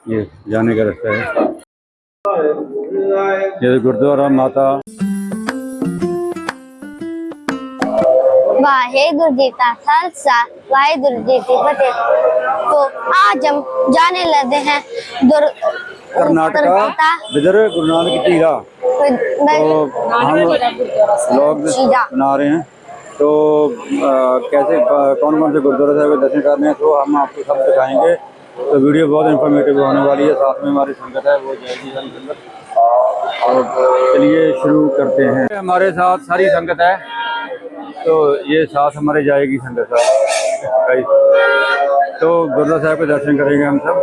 ये जाने का रास्ता है। ये गुरुद्वारा माता वाहेगुरु जी का खालसा वाहेगुरु जी की फतेह। तो आज हम जाने लगे हैं कर्नाटका बिदर गुरु नानक टीला। तो हम लोग बना रहे हैं। तो कैसे कौन कौन से गुरुद्वारा साहब के दर्शन करने हैं तो हम आपको सब दिखाएंगे। तो वीडियो बहुत इन्फॉर्मेटिव होने वाली है। साथ में हमारी संगत है, वो जाएगी सारी संगत। और चलिए शुरू करते हैं। हमारे साथ सारी संगत है, तो ये साथ हमारे जाएगी संगत साहब। तो गुरुद्वारा साहब के दर्शन करेंगे हम सब।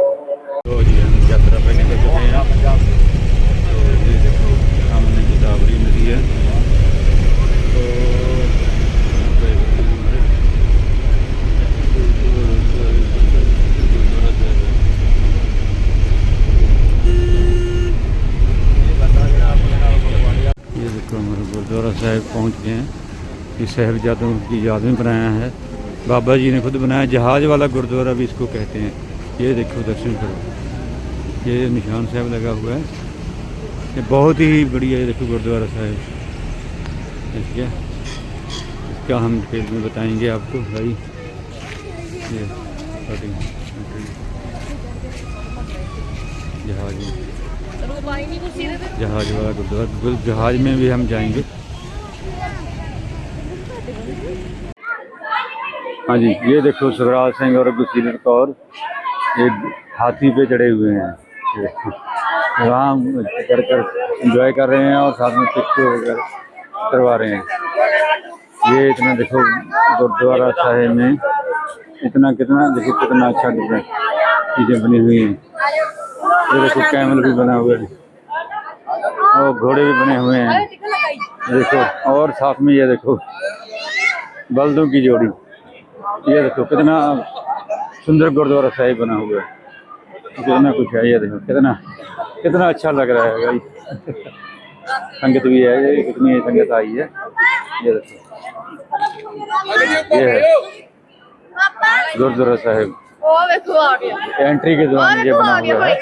तो जी हम यात्रा पे निकल चुके हैं। तो ये देखो सामने गोदावरी नदी है। तो ये देखो हमारे गुरुद्वारा साहब पहुंच गए हैं। ये साहिबजादों की याद में बनाया है, बाबा जी ने खुद बनाया। जहाज वाला गुरुद्वारा भी इसको कहते हैं। ये देखो दर्शन करो, ये निशान साहब लगा हुआ है। ये बहुत ही बढ़िया है। देखो गुरुद्वारा साहब, ठीक है, इसका हम डिटेल में बताएंगे आपको भाई। ये जहाज वाला गुरुद्वारा, जहाज में भी हम जाएंगे। हाँ जी, ये देखो सुखराज सिंह और गुरसीरत कौर ये हाथी पे चढ़े हुए हैं। वहाँ कर एंजॉय कर रहे हैं और साथ में पिक्चर वगैरह करवा रहे हैं। ये इतना देखो गुरुद्वारा साहिब में इतना कितना देखो कितना अच्छा डिफरेंट चीज़ें बनी हुई हैं। ये देखो कैमल भी बना हुआ है और घोड़े भी बने हुए हैं देखो। और साथ में ये देखो बल्दों की जोड़ी। ये देखो कितना सुंदर गुरुद्वारा साहिब बना हुआ है, कितना कुछ है। ये देखो कितना कितना अच्छा लग रहा है भाई। संगत भी है, ये कितनी संगत आई है। ये देखो ये है गुरुद्वारा साहिब। एंट्री के दौरान ये बना हुआ है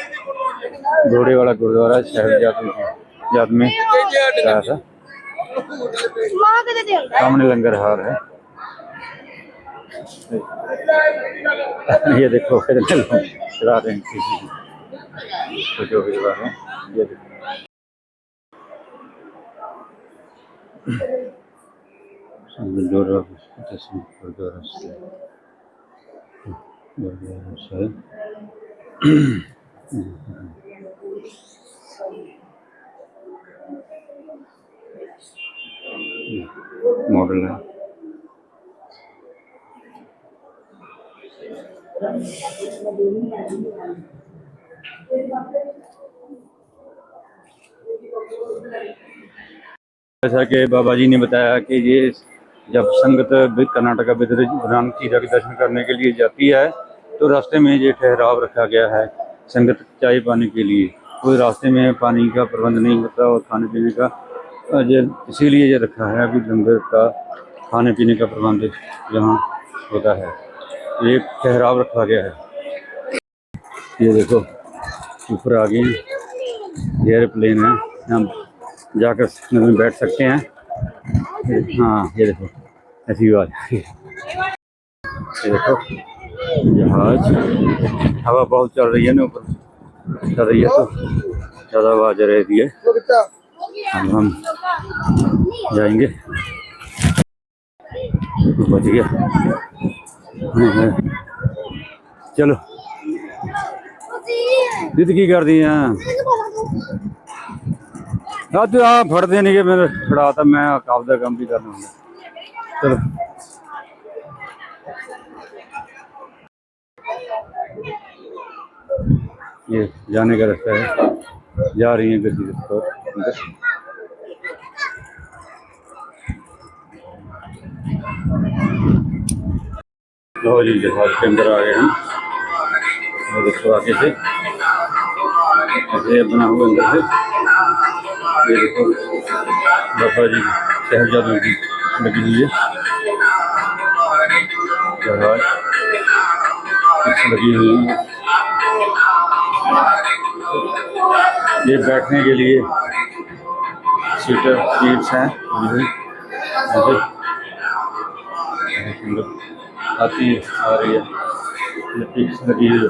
घोड़े वाला गुरुद्वारा साहिबजाद में था। सामने लंगर हार है। ये देखो कितने लोग चला रहे हैं, जो भी चला रहे हैं। ये देखो गुरुद्वारा साहिब मॉडल है। जैसा कि बाबा जी ने बताया कि ये जब संगत कर्नाटका बिदर गुरु नानक टीला के दर्शन करने के लिए जाती है तो रास्ते में ये ठहराव रखा गया है संगत चाय पाने के लिए। कोई रास्ते में पानी का प्रबंध नहीं होता और खाने पीने का, इसीलिए ये रखा है अभी लंगर का खाने पीने का प्रबंध यहाँ होता है। ये ठहराव रखा गया है। ये देखो ऊपर आ गए, एयरप्लेन है, हम जाकर इसमें बैठ सकते हैं। हाँ ये देखो ऐसी बात है। ये देखो जहाज, हवा बहुत चल रही है ना, ऊपर चल रही है तो ज़्यादा आवाज़ आ रही है। हम जाएंगे, बच गया। चलो जिद की कर दी हैं। तो आप फटते नहीं कि मैंने फड़ा था, मैं आपका काम भी करना होगा। चलो ये जाने का रास्ता है, जा रही है गति अंदर। लो जी जहाज के अंदर आ गए हैं। देखो आगे से ऐसे बना हुआ अंदर से। ये देखो बाबा जी साहिबजादों की लगी हुई है जहाज। लगी हुई हैं। ये बैठने के लिए सीट्स हैं। आती आ रही है, लगी हुई है।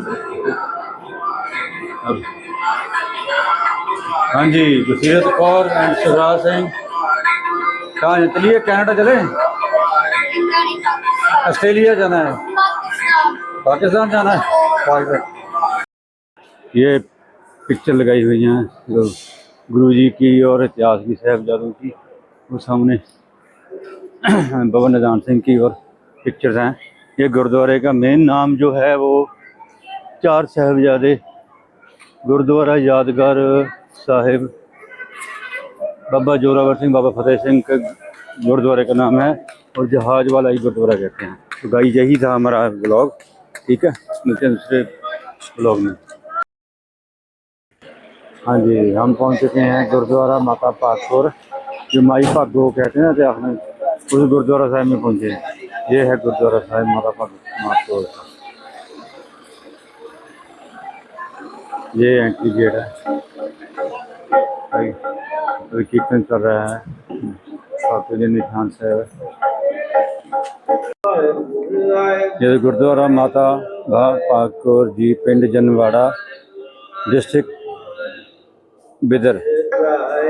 अब हाँ जी, गुरसीरत कौर एंड शिवराज सिंह कहाँ है? चलिए कनाडा चले, ऑस्ट्रेलिया जाना है, पाकिस्तान जाना है, पाकिस्तान। ये पिक्चर लगाई हुई हैं गुरु जी की और इतिहास की, साहिबजादों की। वो सामने बाबा निधान सिंह की और पिक्चर्स हैं। ये गुरुद्वारे का मेन नाम जो है वो चार साहिबजादे गुरुद्वारा यादगार साहिब बाबा जोरावर सिंह बाबा फतेह सिंह का गुरुद्वारे का नाम है, और जहाज वाला ही गुरुद्वारा कहते हैं। तो गाइस यही था हमारा ब्लॉग, ठीक है, मिलते हैं दूसरे ब्लॉग में। हाँ जी, हम पहुंच चुके हैं गुरुद्वारा माता भागपुर, जो माई भागो कहते हैं ना इतिहास में, उस गुरुद्वारा साहिब में पहुंचे हैं। ये है गुरुद्वारा साहिब माता भागपुर, ये एंट्री गेट है। तो कीर्तन चल रहा है, काफी निशान से। ये गुरुद्वारा माता भागपुर जी, पिंड जनवाड़ा, डिस्ट्रिक्ट बिदर।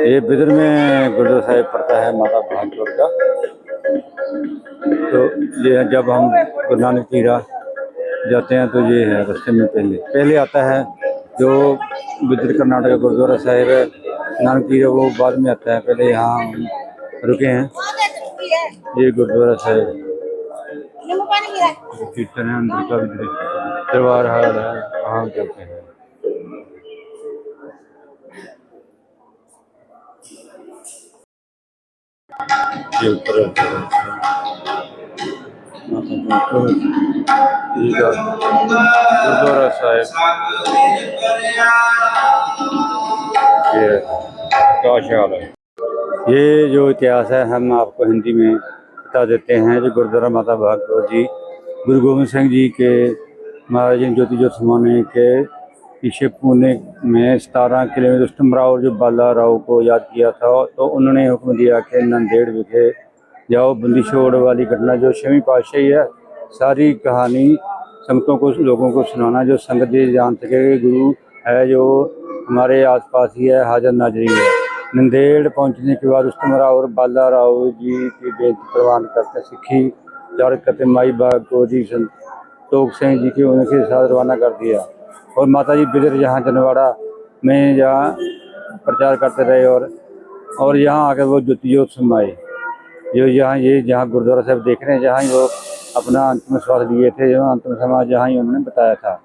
ये बिदर में गुरुद्वारा साहिब पड़ता है माता भागपुर का। तो ये जब हम गुरु नानक पीरा जाते हैं तो ये है रास्ते में पहले आता है जो बिदर कर्नाटक गुरुद्वारा साहिब है, नानक पीरा वो बाद में आता है। पहले यहाँ रुके हैं, ये गुरुद्वारा साहिब कीर्तन है, अंदर का भी दरबार हाल है, वहाँ चलते हैं। ये ऊपर गुरुद्वारा साहिब, ये काशाल है। ये जो इतिहास है हम आपको हिंदी में बता देते हैं। जो गुरुद्वारा माता भागपुर जी गुरु गोविंद सिंह जी के महाराज ज्योति ज्योत समाने के पीछे पुणे में 17 किलोमीटर रुस्तम राव और जो बाला राव को याद किया था, तो उन्होंने हुक्म दिया कि नंदेड़ विखे जाओ। बंदी छोड़ वाली घटना जो 6वीं पातशाही है, सारी कहानी संगतों को लोगों को सुनाना, जो संगत जी जान सके गुरु है जो हमारे आसपास ही है, हाजिर नाजरी है। नंदेड़ पहुंचने के बाद रुस्तम राव और बाला राव जी की बेनती प्रवान करते सिक्खी चार करते माई बाग को जी संतोख सिंह जी के उनके साथ रवाना कर दिया, और माता जी बिदर यहाँ जनवाड़ा में जहाँ प्रचार करते रहे, और यहाँ आकर वो ज्योति ज्योत समाए। जो यहाँ ये जहाँ गुरुद्वारा साहिब देख रहे हैं, जहाँ ही वो अपना अंतिम श्वास लिए थे, जो अंतिम समाज जहाँ ही उन्होंने बताया था,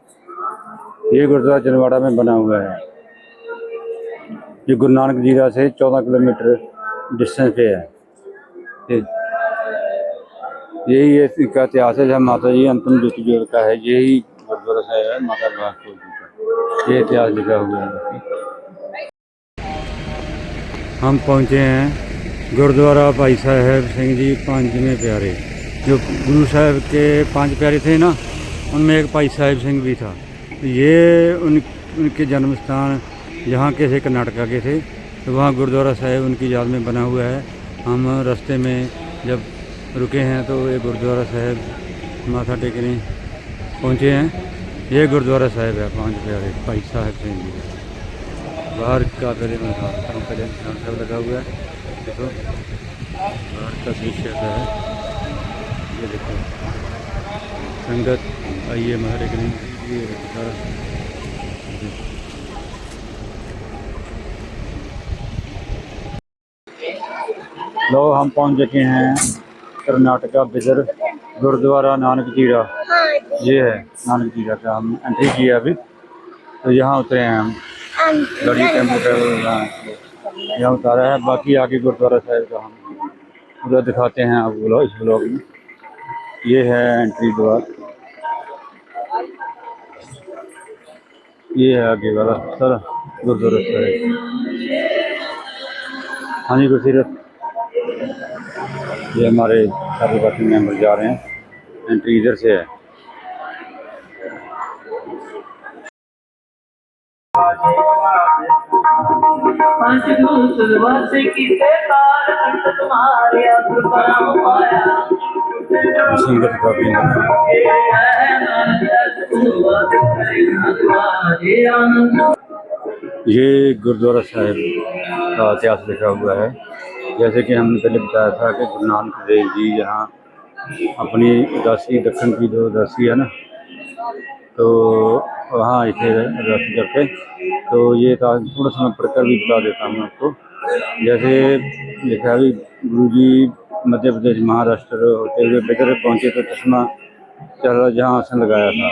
ये गुरुद्वारा जनवाड़ा में बना हुआ है। ये गुरु नानक जीरा से 14 किलोमीटर डिस्टेंस पे है। यही इसका इतिहास है, जहाँ माता जी अंतिम ज्योति ज्योत का है, यही गुरुद्वारा साहिब है माता भागपुर जी का, ये इतिहास लिखा हुआ है। हम पहुँचे हैं गुरुद्वारा भाई साहब सिंह जी पांचवें प्यारे। जो गुरु साहब के 5 प्यारे थे ना, उनमें एक भाई साहब सिंह भी था। तो ये उनके जन्म स्थान यहाँ के थे, कर्नाटका के थे, तो वहाँ गुरुद्वारा साहिब उनकी याद में बना हुआ है। हम रास्ते में जब रुके हैं तो ये गुरुद्वारा साहिब माथा टेकने पहुँचे हैं। ये गुरुद्वारा साहिब है 5 प्यारे भाई साहब सिंह जी। बाहर का पहले सब लगा हुआ है, देखो बाहर का दृश्य है, ये देखो संगत आइए माथा टेकने। ये लो हम पहुंच चुके हैं कर्नाटका बिदर गुरुद्वारा नानक जीरा। ये है नानक जीरा का, हम एंट्री किया अभी, तो यहाँ उतरे हैं हम, गाड़ी टेम्पो यहाँ उतारा है। बाकी आगे गुरुद्वारा साहिब का हम उधर दिखाते हैं आपको इस ब्लॉग में। ये है एंट्री द्वार, ये है आगे वाला सर गुरुद्वारा साहिब। हाँ जी गुरसीरत, ये हमारे सारे बाकी मेंबर जा रहे हैं, एंट्री इधर से है। संगत का भी ये गुरुद्वारा साहिब का इतिहास लिखा हुआ है। जैसे कि हमने पहले बताया था कि गुरु नानक देव जी यहाँ अपनी उदासी दक्षिण की जो उदासी है ना, तो वहाँ आए थे उदासी करके। तो ये था, थोड़ा सा मैं पढ़कर भी बता देता हूँ आपको। जैसे लिखा है, गुरु जी मध्य प्रदेश महाराष्ट्र होते हुए बिदर पहुँचे तो चश्मा चल जहाँ आसन लगाया था।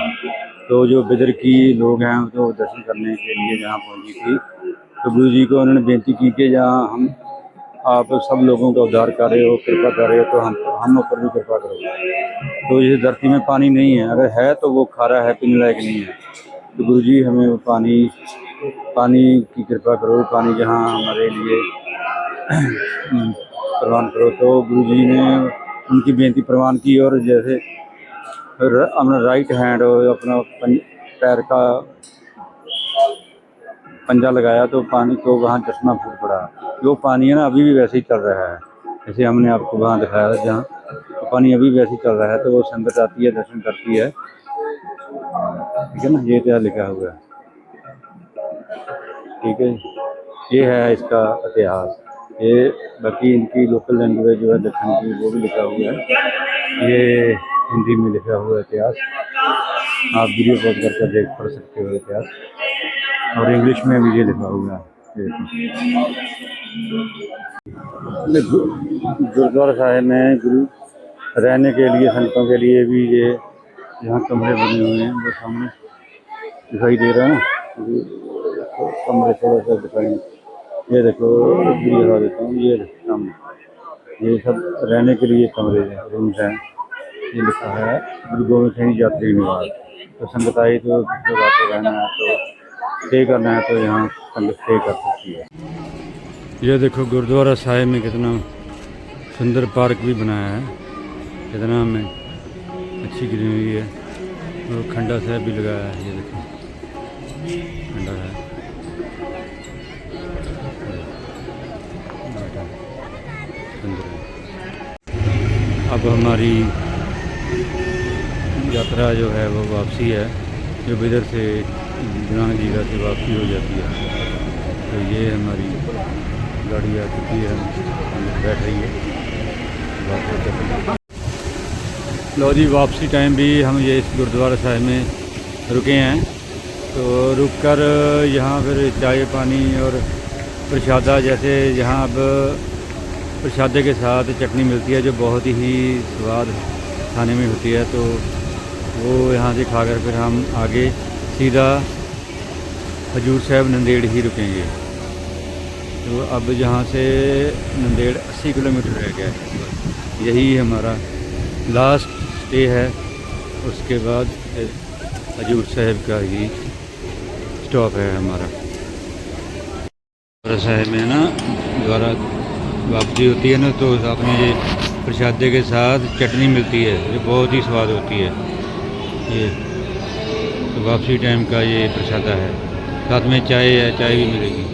तो जो बिदर की लोग हैं तो दर्शन करने के लिए जहाँ पहुँची थी, तो गुरु जी को उन्होंने बेनती की कि जहाँ आप सब लोगों का उद्धार कर रहे हो, कृपा कर रहे हो, तो हम ऊपर भी कृपा करो। तो इस धरती में पानी नहीं है, अगर है तो वो खारा है, पीने लायक नहीं है। तो गुरु जी हमें वो पानी की कृपा करो, पानी जहाँ हमारे लिए प्रवान करो। तो गुरु जी ने उनकी बेनती प्रवान की, और जैसे अपना राइट हैंड और अपना पैर का पंजा लगाया तो पानी को वहाँ चश्मा फूट पड़ा। जो पानी है ना, अभी भी वैसे ही चल रहा है, जैसे हमने आपको वहाँ दिखाया था जहाँ, तो पानी अभी वैसे ही चल रहा है। तो वो संगत आती है, दर्शन करती है, ठीक है ना। ये क्या लिखा हुआ है, ठीक है। ये है इसका इतिहास। ये बाकी इनकी लोकल लैंग्वेज जो है दक्षिण की, वो भी लिखा हुआ है। ये हिंदी में लिखा हुआ इतिहास, आप वीडियो कॉल करके पढ़ सकते हो इतिहास। और इंग्लिश में भी ये लिखा हुआ है। गुरुद्वारा साहिब में गुरु रहने के लिए, संतों के लिए भी ये यहाँ कमरे बने हुए हैं, वो सामने दिखाई दे रहा है ना। कमरे थोड़ा सा दिखाई, ये देखो, दिखा देता हूँ, ये सामने ये सब रहने के लिए कमरे हैं, रूम्स हैं। ये लिखा है गुरु गोविंद सिंह यात्री निवास। तो संगत आई तो रात को रहना है, तो स्टे करना है, तो यहाँ संगत स्टे कर सकती है। ये देखो गुरुद्वारा साहिब में कितना सुंदर पार्क भी बनाया है, कितना में अच्छी ग्रीनरी है। और खंडा साहिब भी लगाया है, ये देखो खंडा है, सुंदर है। अब हमारी यात्रा जो है वो वापसी है, जो बिदर से गुरु जीरा से वापसी हो जाती है। तो ये हमारी गाड़ी आ चुकी है, हम बैठ रही है। लो जी, वापसी टाइम भी हम ये इस गुरुद्वारा साहिब में रुके हैं। तो रुककर यहाँ फिर चाय पानी और प्रसादा, जैसे यहाँ अब प्रसादे के साथ चटनी मिलती है जो बहुत ही स्वाद खाने में होती है। तो वो यहाँ से खाकर फिर हम आगे सीधा हजूर साहिब नंदेड़ ही रुकेंगे। तो अब यहाँ से नंदेड़ 80 किलोमीटर रह गया है, यही हमारा लास्ट स्टे है। उसके बाद हजूर साहिब का ही स्टॉप है हमारा। गुरुद्वारा साहिब में ना द्वारा वापसी होती है ना, तो साथ में ये प्रसादे के साथ चटनी मिलती है जो बहुत ही स्वाद होती है। ये तो वापसी टाइम का ये प्रसादा है, साथ में चाय है, चाय भी मिलेगी।